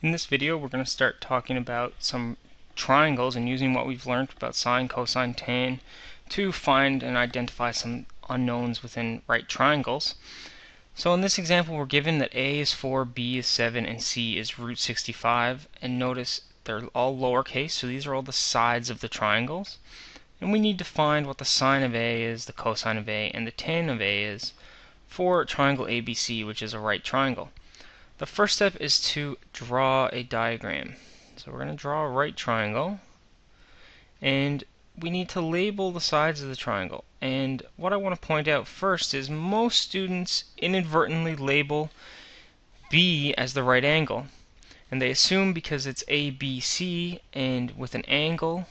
In this video, we're going to start talking about some triangles and using what we've learned about sine, cosine, tan to find and identify some unknowns within right triangles. So in this example, we're given that a is 4, b is 7, and c is root 65. And notice they're all lowercase, so these are all the sides of the triangles. And we need to find what the sine of a is, the cosine of a, and the tan of a is for triangle ABC, which is a right triangle. The first step is to draw a diagram. So we're going to draw a right triangle, and we need to label the sides of the triangle. And what I want to point out first is most students inadvertently label B as the right angle. And they assume because it's ABC and with an angle,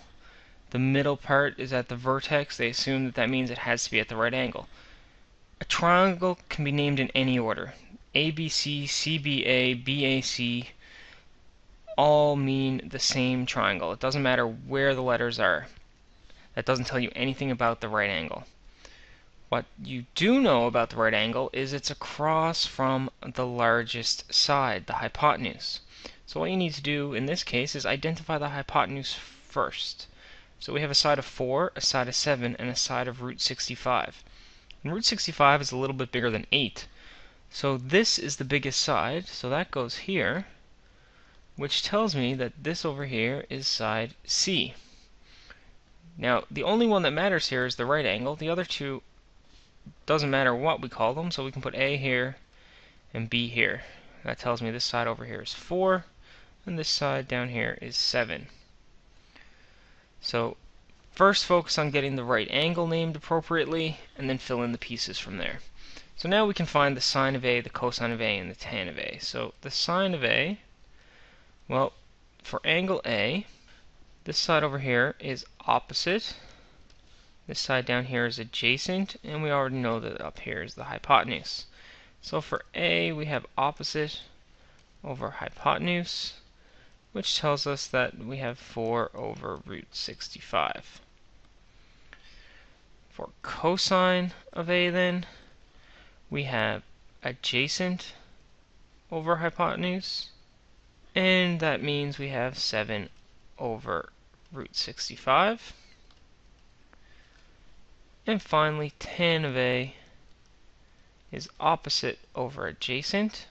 the middle part is at the vertex, they assume that that means it has to be at the right angle. A triangle can be named in any order. ABC, CBA, BAC all mean the same triangle. It doesn't matter where the letters are. That doesn't tell you anything about the right angle. What you do know about the right angle is it's across from the largest side, the hypotenuse. So what you need to do in this case is identify the hypotenuse first. So we have a side of 4, a side of 7, and a side of root 65. And root 65 is a little bit bigger than 8. So this is the biggest side, so that goes here, which tells me that this over here is side C. Now, the only one that matters here is the right angle. The other two doesn't matter what we call them, so we can put A here and B here. That tells me this side over here is 4, and this side down here is 7. So, first focus on getting the right angle named appropriately, and then fill in the pieces from there. So now we can find the sine of A, the cosine of A, and the tan of A. So the sine of A, well, for angle A, this side over here is opposite. This side down here is adjacent, and we already know that up here is the hypotenuse. So for A, we have opposite over hypotenuse, which tells us that we have 4 over root 65. For cosine of A then, we have adjacent over hypotenuse, and that means we have 7 over root 65. And finally, tan of A is opposite over adjacent,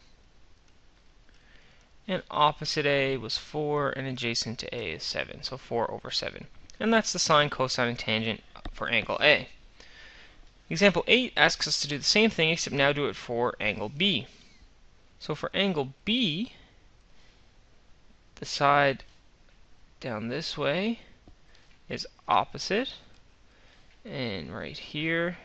and opposite A was 4, and adjacent to A is 7, so 4 over 7. And that's the sine, cosine, and tangent for angle A. Example 8 asks us to do the same thing, except now do it for angle B. So for angle B, the side down this way is opposite, and right here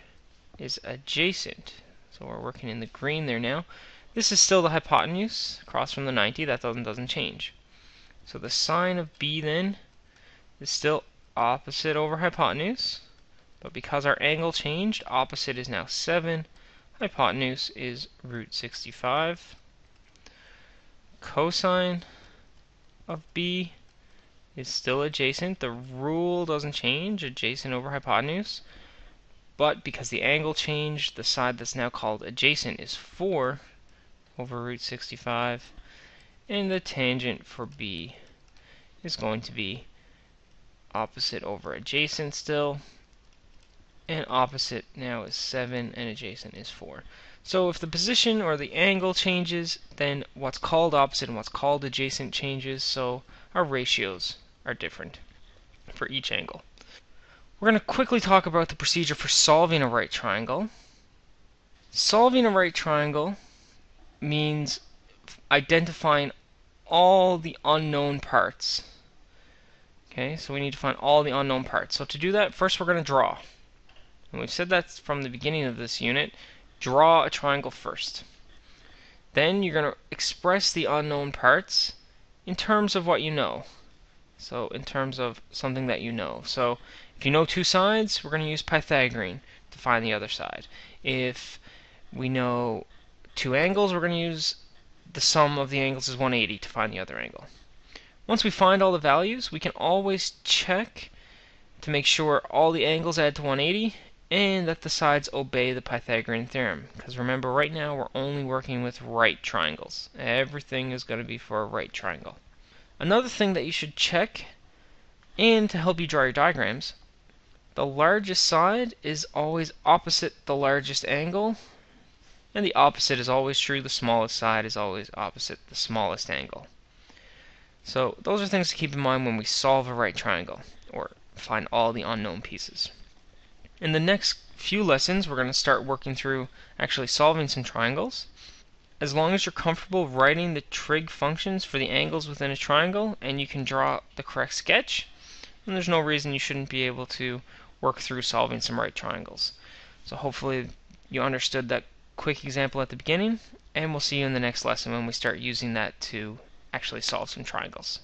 is adjacent. So we're working in the green there now. This is still the hypotenuse across from the 90. That doesn't change. So the sine of B then is still opposite over hypotenuse. But because our angle changed, opposite is now 7, hypotenuse is root 65. Cosine of B is still adjacent. The rule doesn't change, adjacent over hypotenuse. But because the angle changed, the side that's now called adjacent is 4 over root 65. And the tangent for B is going to be opposite over adjacent still. And opposite now is 7, and adjacent is 4. So if the position or the angle changes, then what's called opposite and what's called adjacent changes, so our ratios are different for each angle. We're going to quickly talk about the procedure for solving a right triangle. Solving a right triangle means identifying all the unknown parts. Okay, so we need to find all the unknown parts. So to do that, first we're going to draw. And we've said that from the beginning of this unit. Draw a triangle first. Then you're going to express the unknown parts in terms of what you know. So in terms of something that you know. So if you know two sides, we're going to use Pythagorean to find the other side. If we know two angles, we're going to use the sum of the angles is 180 to find the other angle. Once we find all the values, we can always check to make sure all the angles add to 180. and that the sides obey the Pythagorean theorem. Because remember, right now we're only working with right triangles. Everything is going to be for a right triangle. Another thing that you should check, and to help you draw your diagrams, the largest side is always opposite the largest angle, and the opposite is always true. The smallest side is always opposite the smallest angle. So those are things to keep in mind when we solve a right triangle, or find all the unknown pieces. In the next few lessons, we're going to start working through actually solving some triangles. As long as you're comfortable writing the trig functions for the angles within a triangle and you can draw the correct sketch, then there's no reason you shouldn't be able to work through solving some right triangles. So hopefully you understood that quick example at the beginning, and we'll see you in the next lesson when we start using that to actually solve some triangles.